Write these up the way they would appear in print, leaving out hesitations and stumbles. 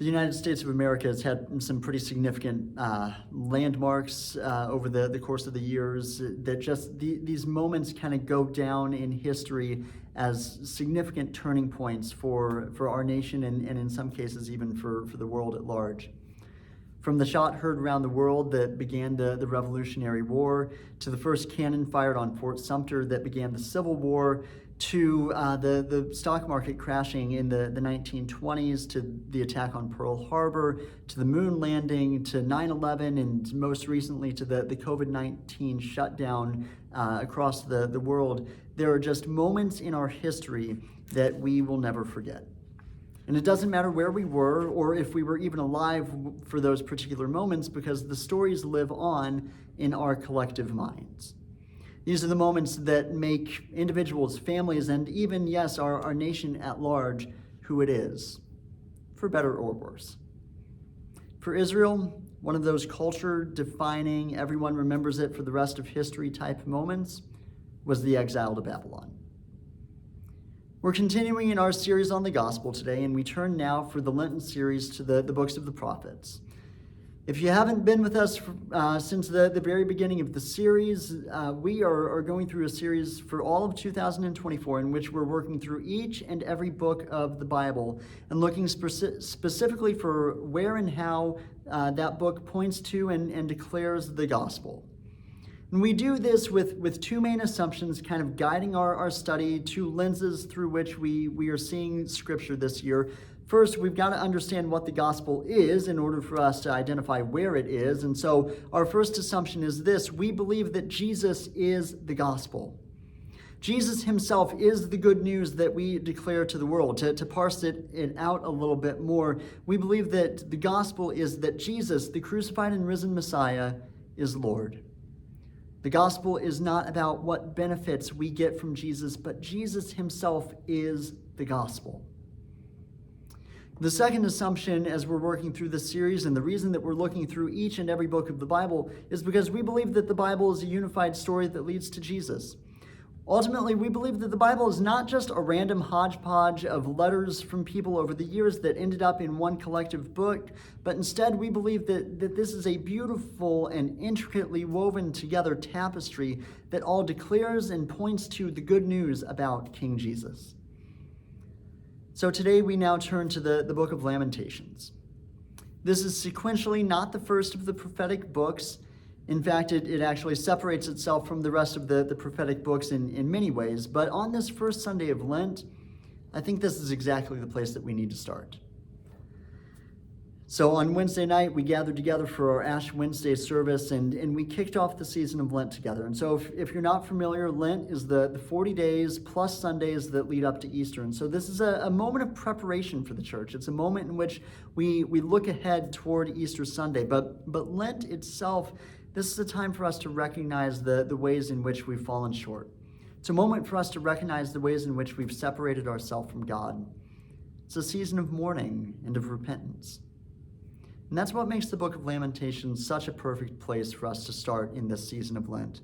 The United States of America has had some pretty significant landmarks over the course of the years that just these moments kind of go down in history as significant turning points for our nation and in some cases even for the world at large. From the shot heard around the world that began the Revolutionary War, to the first cannon fired on Fort Sumter that began the Civil War, to the stock market crashing in the 1920s, to the attack on Pearl Harbor, to the moon landing, to 9/11, and most recently to the COVID-19 shutdown across the world. There are just moments in our history that we will never forget. And it doesn't matter where we were or if we were even alive for those particular moments, because the stories live on in our collective minds. These are the moments that make individuals, families, and even, yes, our nation at large who it is, for better or worse. For Israel, one of those culture-defining, everyone remembers it for the rest of history type moments was the exile to Babylon. We're continuing in our series on the gospel today, and we turn now for the Lenten series to the books of the prophets. If you haven't been with us since the very beginning of the series, we are going through a series for all of 2024 in which we're working through each and every book of the Bible and looking specifically for where and how that book points to and declares the gospel. And we do this with two main assumptions kind of guiding our study, two lenses through which we are seeing Scripture this year. First, we've got to understand what the gospel is in order for us to identify where it is. And so our first assumption is this: we believe that Jesus is the gospel. Jesus himself is the good news that we declare to the world. To parse it out a little bit more, we believe that the gospel is that Jesus, the crucified and risen Messiah, is Lord. The gospel is not about what benefits we get from Jesus, but Jesus himself is the gospel. The second assumption as we're working through this series, and the reason that we're looking through each and every book of the Bible, is because we believe that the Bible is a unified story that leads to Jesus. Ultimately, we believe that the Bible is not just a random hodgepodge of letters from people over the years that ended up in one collective book, but instead we believe that this is a beautiful and intricately woven together tapestry that all declares and points to the good news about King Jesus. So today we now turn to the book of Lamentations. This is sequentially not the first of the prophetic books. In fact, it actually separates itself from the rest of the prophetic books in many ways. But on this first Sunday of Lent, I think this is exactly the place that we need to start. So on Wednesday night, we gathered together for our Ash Wednesday service, and we kicked off the season of Lent together. And so if you're not familiar, Lent is the 40 days plus Sundays that lead up to Easter. And so this is a moment of preparation for the church. It's a moment in which we look ahead toward Easter Sunday. But Lent itself, this is a time for us to recognize the ways in which we've fallen short. It's a moment for us to recognize the ways in which we've separated ourselves from God. It's a season of mourning and of repentance. And that's what makes the book of Lamentations such a perfect place for us to start in this season of Lent.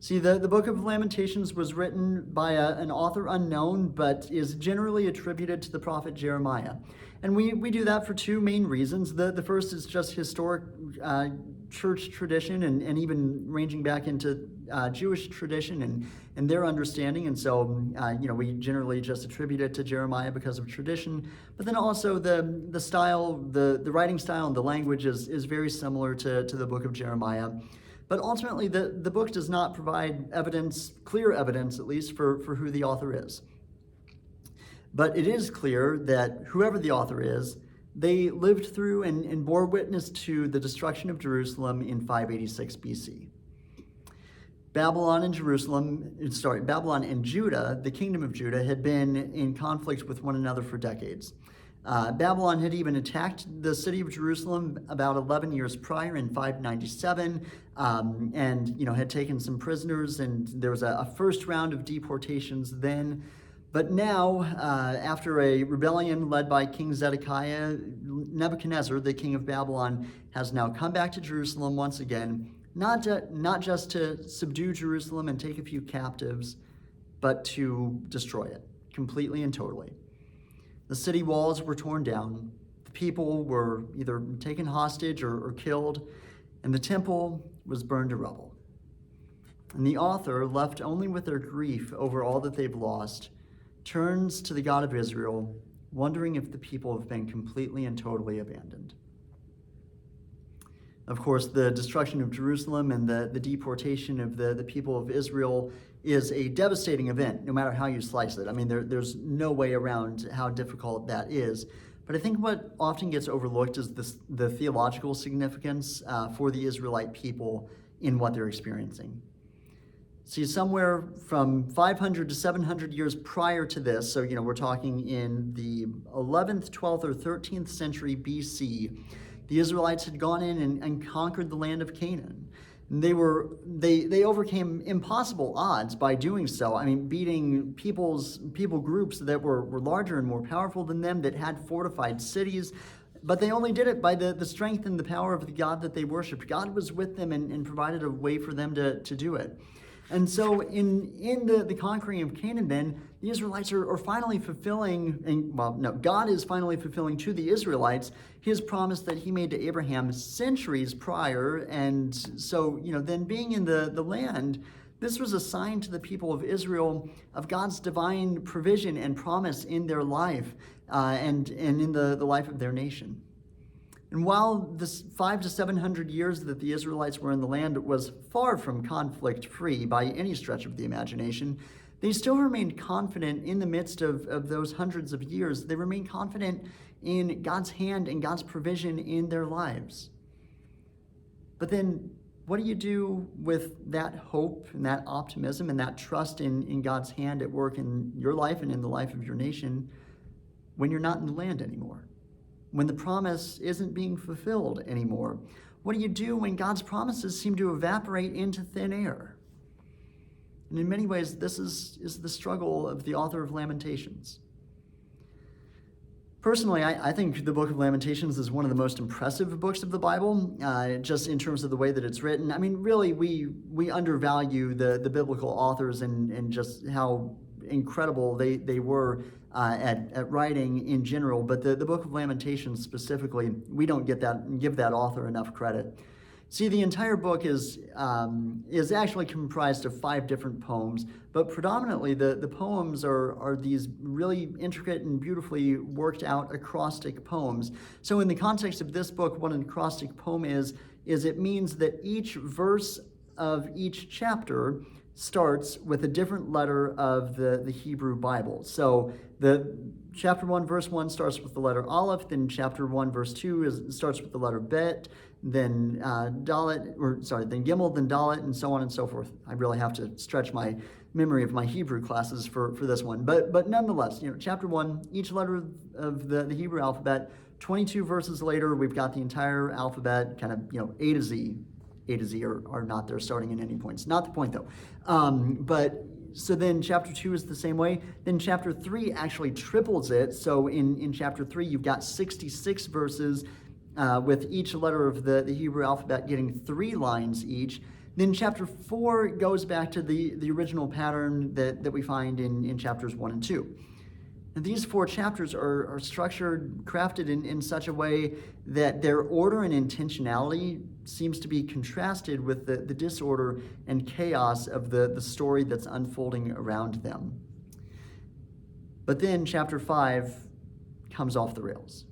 See, the book of Lamentations was written by an author unknown, but is generally attributed to the prophet Jeremiah. And we do that for two main reasons. The first is just historic church tradition and even ranging back into Jewish tradition and their understanding. And so, we generally just attribute it to Jeremiah because of tradition. But then also the style, the writing style and the language is very similar to the book of Jeremiah. But ultimately, the book does not provide evidence, clear evidence at least, for who the author is. But it is clear that whoever the author is, they lived through and bore witness to the destruction of Jerusalem in 586 BC. Babylon and Judah, the kingdom of Judah, had been in conflict with one another for decades. Babylon had even attacked the city of Jerusalem about 11 years prior in 597, and had taken some prisoners, and there was a first round of deportations then. But now, after a rebellion led by King Zedekiah, Nebuchadnezzar, the king of Babylon, has now come back to Jerusalem once again, not just to subdue Jerusalem and take a few captives, but to destroy it completely and totally. The city walls were torn down, The people were either taken hostage or killed, and the temple was burned to rubble. And the author, left only with their grief over all that they've lost, turns to the God of Israel, wondering if the people have been completely and totally abandoned. Of course, the destruction of Jerusalem and the deportation of the people of Israel is a devastating event, no matter how you slice it. I mean, there's no way around how difficult that is. But I think what often gets overlooked is the theological significance for the Israelite people in what they're experiencing. See, somewhere from 500 to 700 years prior to this, so we're talking in the 11th, 12th, or 13th century BC, the Israelites had gone in and conquered the land of Canaan. And they overcame impossible odds by doing so. I mean, beating people groups that were larger and more powerful than them, that had fortified cities. But they only did it by the strength and the power of the God that they worshiped. God was with them and provided a way for them to do it. And so in the conquering of Canaan, then, the Israelites are finally fulfilling, God is finally fulfilling to the Israelites his promise that he made to Abraham centuries prior. And so, then being in the land, this was a sign to the people of Israel of God's divine provision and promise in their life and in the life of their nation. And while this 500 to 700 years that the Israelites were in the land was far from conflict-free by any stretch of the imagination, they still remained confident in the midst of those hundreds of years. They remained confident in God's hand and God's provision in their lives. But then what do you do with that hope and that optimism and that trust in God's hand at work in your life and in the life of your nation when you're not in the land anymore? When the promise isn't being fulfilled anymore? What do you do when God's promises seem to evaporate into thin air? And in many ways, this is the struggle of the author of Lamentations. Personally, I think the book of Lamentations is one of the most impressive books of the Bible, just in terms of the way that it's written. I mean, really, we undervalue the biblical authors and just how incredible they were at writing in general, but the book of Lamentations specifically, we don't give that author enough credit. See, the entire book is actually comprised of 5 different poems, but predominantly the poems are these really intricate and beautifully worked out acrostic poems. So in the context of this book, what an acrostic poem is it means that each verse of each chapter starts with a different letter of the Hebrew Bible. So the chapter 1, verse 1 starts with the letter Aleph, then chapter 1, verse 2 starts with the letter Bet, then then Gimel, then Dalet, and so on and so forth. I really have to stretch my memory of my Hebrew classes for this one. But nonetheless, chapter 1, each letter of the Hebrew alphabet, 22 verses later, we've got the entire alphabet, kind of, A to Z. A to Z are not there starting at any points. Not the point, though. But so then chapter 2 is the same way. Then chapter 3 actually triples it. So in chapter 3, you've got 66 verses with each letter of the Hebrew alphabet getting 3 lines each. Then chapter 4 goes back to the original pattern that we find in chapters 1 and 2. And these 4 chapters are structured, crafted in such a way that their order and intentionality seems to be contrasted with the disorder and chaos of the story that's unfolding around them. But then chapter 5 comes off the rails.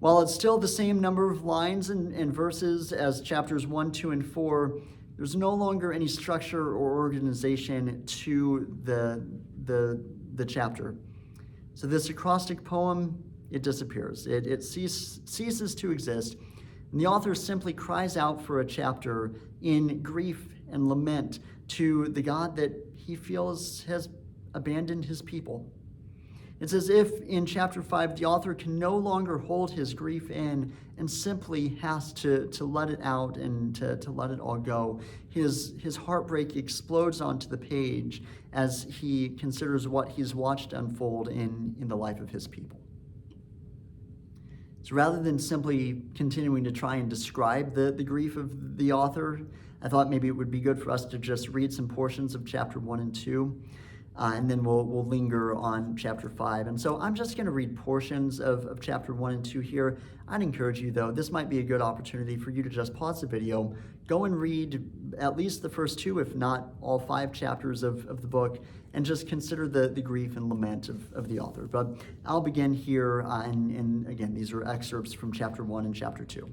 While it's still the same number of lines and verses as chapters 1, 2, and 4, there's no longer any structure or organization to the chapter. So this acrostic poem, it disappears. It ceases to exist. And the author simply cries out for a chapter in grief and lament to the God that he feels has abandoned his people. It's as if in chapter 5, the author can no longer hold his grief in and simply has to let it out and to let it all go. His heartbreak explodes onto the page as he considers what he's watched unfold in the life of his people. So rather than simply continuing to try and describe the grief of the author, I thought maybe it would be good for us to just read some portions of chapter 1 and 2. and then we'll linger on chapter 5. And so I'm just going to read portions of chapter 1 and 2 here. I'd encourage you, though, this might be a good opportunity for you to just pause the video, go and read at least the first 2, if not all 5 chapters of the book, and just consider the grief and lament of the author. But I'll begin here, and again, these are excerpts from chapter 1 and chapter 2.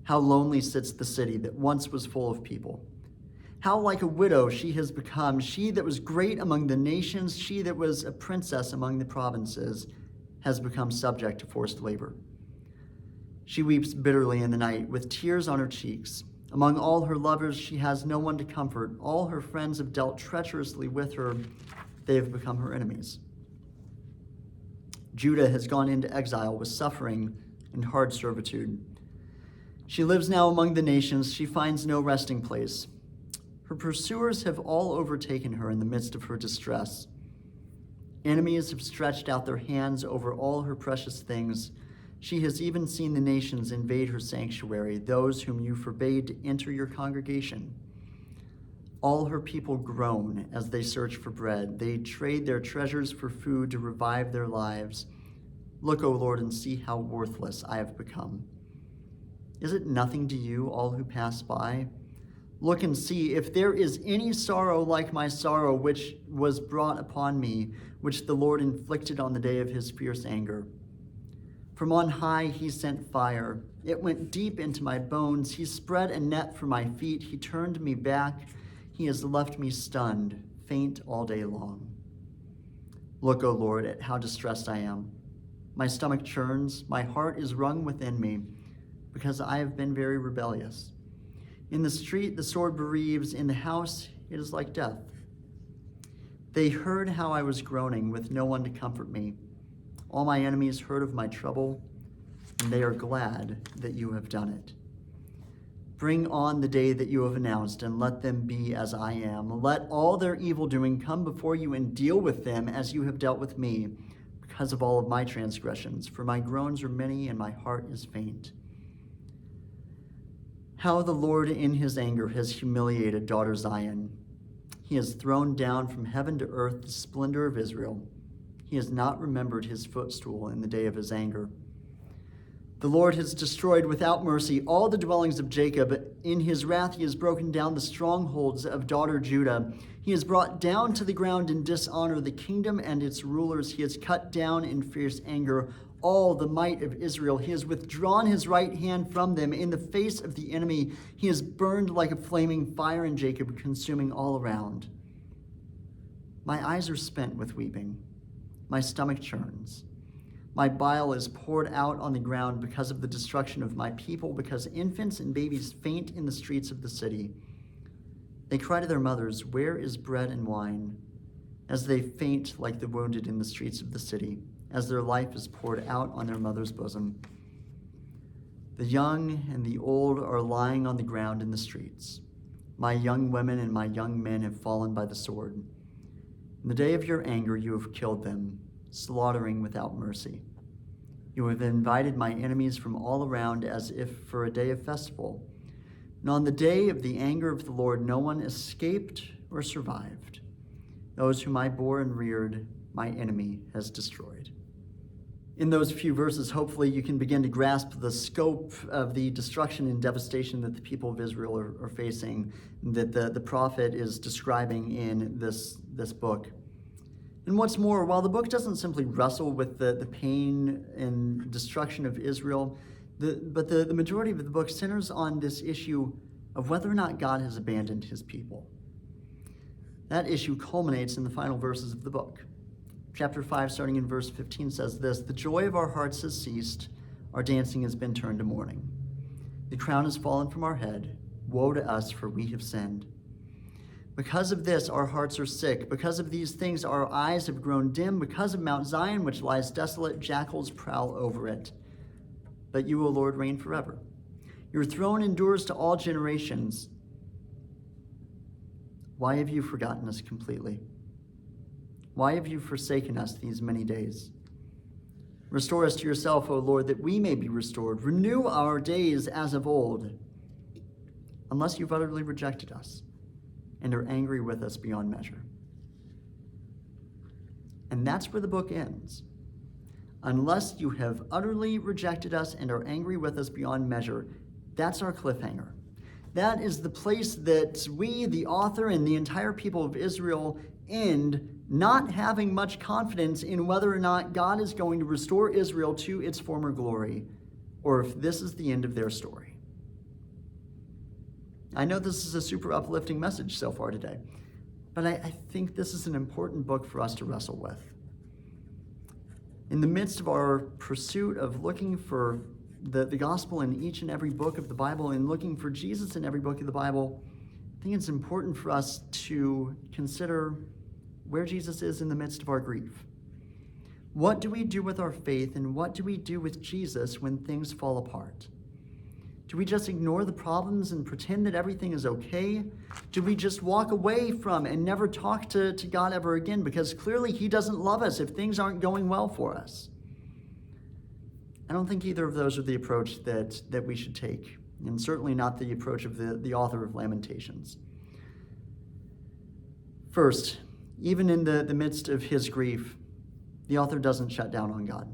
How lonely sits the city that once was full of people. How like a widow she has become, she that was great among the nations, she that was a princess among the provinces, has become subject to forced labor. She weeps bitterly in the night, with tears on her cheeks. Among all her lovers she has no one to comfort. All her friends have dealt treacherously with her. They have become her enemies. Judah has gone into exile with suffering and hard servitude. She lives now among the nations. She finds no resting place. Her pursuers have all overtaken her in the midst of her distress. Enemies have stretched out their hands over all her precious things. She has even seen the nations invade her sanctuary, those whom you forbade to enter your congregation. All her people groan as they search for bread. They trade their treasures for food to revive their lives. Look, O Lord, and see how worthless I have become. Is it nothing to you, all who pass by? Look and see if there is any sorrow like my sorrow, which was brought upon me, which the Lord inflicted on the day of his fierce anger. From on high he sent fire. It went deep into my bones. He spread a net for my feet. He turned me back. He has left me stunned, faint all day long. Look, O Lord, at how distressed I am. My stomach churns. My heart is wrung within me, because I have been very rebellious. In the street, the sword bereaves. In the house, it is like death. They heard how I was groaning with no one to comfort me. All my enemies heard of my trouble, and they are glad that you have done it. Bring on the day that you have announced, and let them be as I am. Let all their evil doing come before you, and deal with them as you have dealt with me, because of all of my transgressions. For my groans are many, and my heart is faint. How the Lord in his anger has humiliated daughter Zion. He has thrown down from heaven to earth the splendor of Israel. He has not remembered his footstool in the day of his anger. The Lord has destroyed without mercy all the dwellings of Jacob. In his wrath he has broken down the strongholds of daughter Judah. He has brought down to the ground in dishonor the kingdom and its rulers. He has cut down in fierce anger all the might of Israel. He has withdrawn his right hand from them. In the face of the enemy, he has burned like a flaming fire in Jacob, consuming all around. My eyes are spent with weeping. My stomach churns. My bile is poured out on the ground because of the destruction of my people, because infants and babies faint in the streets of the city. They cry to their mothers, "Where is bread and wine?" As they faint like the wounded in the streets of the city, as their life is poured out on their mother's bosom. The young and the old are lying on the ground in the streets. My young women and my young men have fallen by the sword. In the day of your anger you have killed them, slaughtering without mercy. You have invited my enemies from all around as if for a day of festival. And on the day of the anger of the Lord no one escaped or survived. Those whom I bore and reared, my enemy has destroyed. In those few verses, hopefully you can begin to grasp the scope of the destruction and devastation that the people of Israel are facing, that the prophet is describing in this book. And what's more, while the book doesn't simply wrestle with the pain and destruction of Israel, but the majority of the book centers on this issue of whether or not God has abandoned his people. That issue culminates in the final verses of the book. Chapter 5, starting in verse 15, says this: "The joy of our hearts has ceased, our dancing has been turned to mourning. The crown has fallen from our head. Woe to us, for we have sinned. Because of this, our hearts are sick. Because of these things, our eyes have grown dim. Because of Mount Zion, which lies desolate, jackals prowl over it. But you, O Lord, reign forever. Your throne endures to all generations. Why have you forgotten us completely? Why have you forsaken us these many days? Restore us to yourself, O Lord, that we may be restored. Renew our days as of old, unless you've utterly rejected us and are angry with us beyond measure." And that's where the book ends. Unless you have utterly rejected us and are angry with us beyond measure, that's our cliffhanger. That is the place that we, the author, and the entire people of Israel end, not having much confidence in whether or not God is going to restore Israel to its former glory, or if this is the end of their story. I know this is a super uplifting message so far today, but I think this is an important book for us to wrestle with. In the midst of our pursuit of looking for the gospel in each and every book of the Bible and looking for Jesus in every book of the Bible, I think it's important for us to consider where Jesus is in the midst of our grief. What do we do with our faith, and what do we do with Jesus when things fall apart? Do we just ignore the problems and pretend that everything is okay? Do we just walk away from and never talk to God ever again because clearly he doesn't love us if things aren't going well for us? I don't think either of those are the approach that we should take, and certainly not the approach of the author of Lamentations. First, even in the midst of his grief, the author doesn't shut down on God.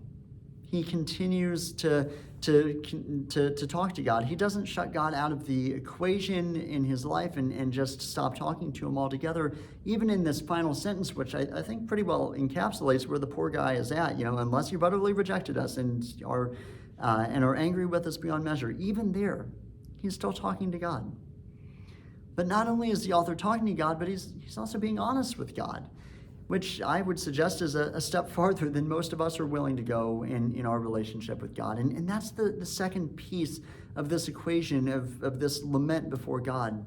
He continues to talk to God. He doesn't shut God out of the equation in his life and just stop talking to him altogether. Even in this final sentence, which I think pretty well encapsulates where the poor guy is at, unless you've utterly rejected us and are angry with us beyond measure, even there, he's still talking to God. But not only is the author talking to God, but he's also being honest with God, which I would suggest is a step farther than most of us are willing to go in our relationship with God. And that's the second piece of this equation of this lament before God.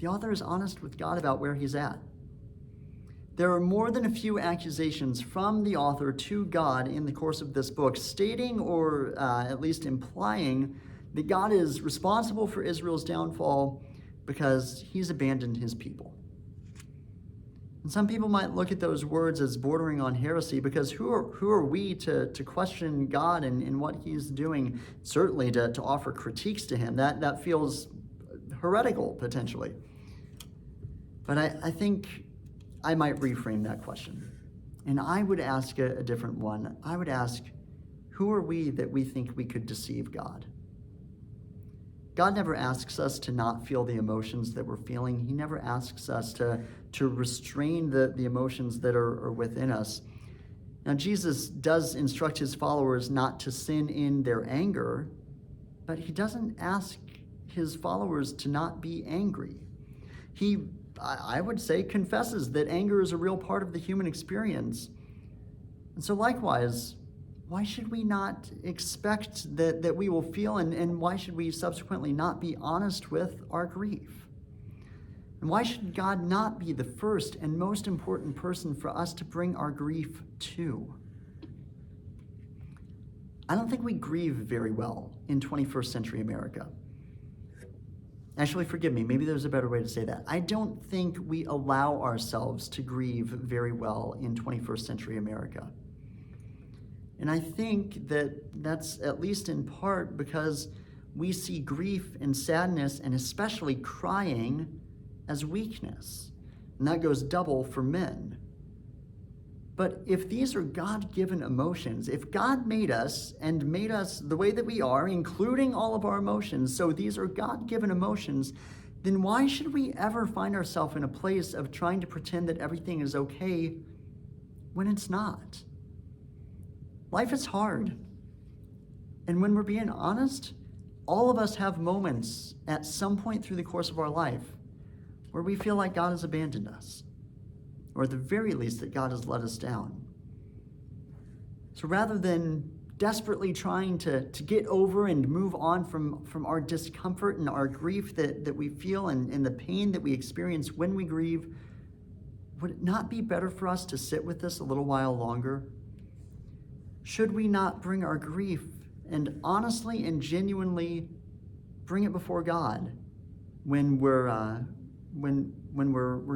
The author is honest with God about where he's at. There are more than a few accusations from the author to God in the course of this book, stating or at least implying that God is responsible for Israel's downfall because he's abandoned his people. And some people might look at those words as bordering on heresy, because who are we to question God and what he's doing, certainly to offer critiques to him? That feels heretical, potentially. But I think I might reframe that question. And I would ask a different one. I would ask, who are we that we think we could deceive God? God never asks us to not feel the emotions that we're feeling. He never asks us to restrain the emotions that are within us. Now, Jesus does instruct his followers not to sin in their anger, but he doesn't ask his followers to not be angry. He, I would say, confesses that anger is a real part of the human experience. And so likewise, why should we not expect that we will feel, and why should we subsequently not be honest with our grief? And why should God not be the first and most important person for us to bring our grief to? I don't think we grieve very well in 21st century America. Actually, forgive me, maybe there's a better way to say that. I don't think we allow ourselves to grieve very well in 21st century America. And I think that's at least in part because we see grief and sadness, and especially crying, as weakness. And that goes double for men. But if these are God-given emotions, if God made us and made us the way that we are, including all of our emotions, so these are God-given emotions, then why should we ever find ourselves in a place of trying to pretend that everything is okay when it's not? Life is hard. And when we're being honest, all of us have moments at some point through the course of our life where we feel like God has abandoned us, or at the very least that God has let us down. So rather than desperately trying to get over and move on from our discomfort and our grief that we feel and the pain that we experience when we grieve, would it not be better for us to sit with this a little while longer? Should we not bring our grief and honestly and genuinely bring it before God when we're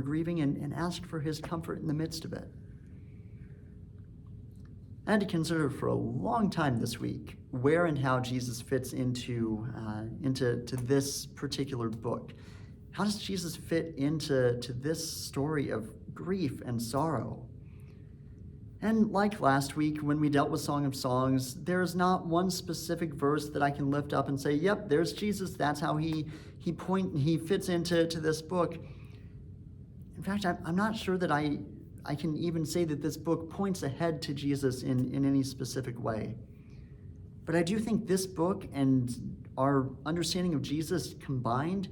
grieving and ask for his comfort in the midst of it? I had to consider for a long time this week where and how Jesus fits into this particular book. How does Jesus fit into this story of grief and sorrow? And like last week when we dealt with Song of Songs, there's not one specific verse that I can lift up and say, yep, there's Jesus. That's how he fits into this book. In fact, I'm not sure that I can even say that this book points ahead to Jesus in any specific way. But I do think this book and our understanding of Jesus combined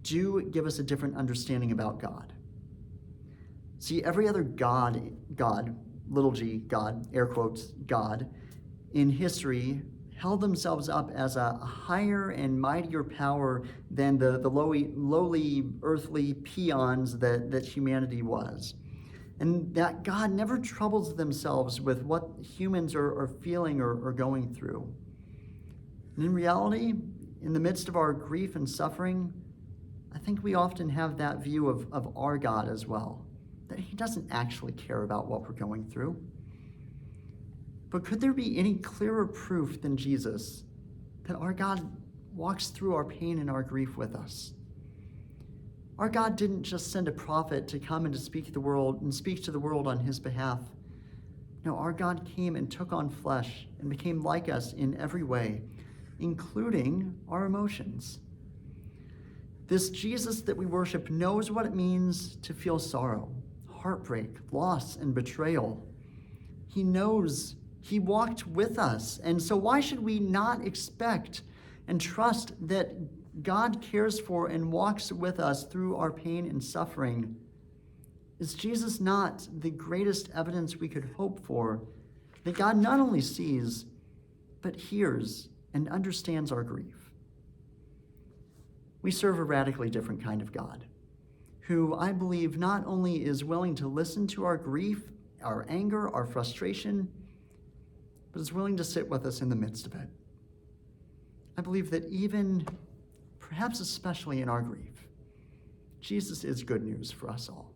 do give us a different understanding about God. See, every other God, little g, God, air quotes, God, in history held themselves up as a higher and mightier power than the lowly earthly peons that humanity was. And that God never troubles themselves with what humans are feeling or going through. And in reality, in the midst of our grief and suffering, I think we often have that view of our God as well, that he doesn't actually care about what we're going through. But could there be any clearer proof than Jesus that our God walks through our pain and our grief with us? Our God didn't just send a prophet to come and to speak to the world on his behalf. No, our God came and took on flesh and became like us in every way, including our emotions. This Jesus that we worship knows what it means to feel sorrow, heartbreak, loss, and betrayal. He knows. He walked with us. And so why should we not expect and trust that God cares for and walks with us through our pain and suffering? Is Jesus not the greatest evidence we could hope for that God not only sees, but hears and understands our grief? We serve a radically different kind of God, who I believe not only is willing to listen to our grief, our anger, our frustration, but is willing to sit with us in the midst of it. I believe that even, perhaps especially in our grief, Jesus is good news for us all.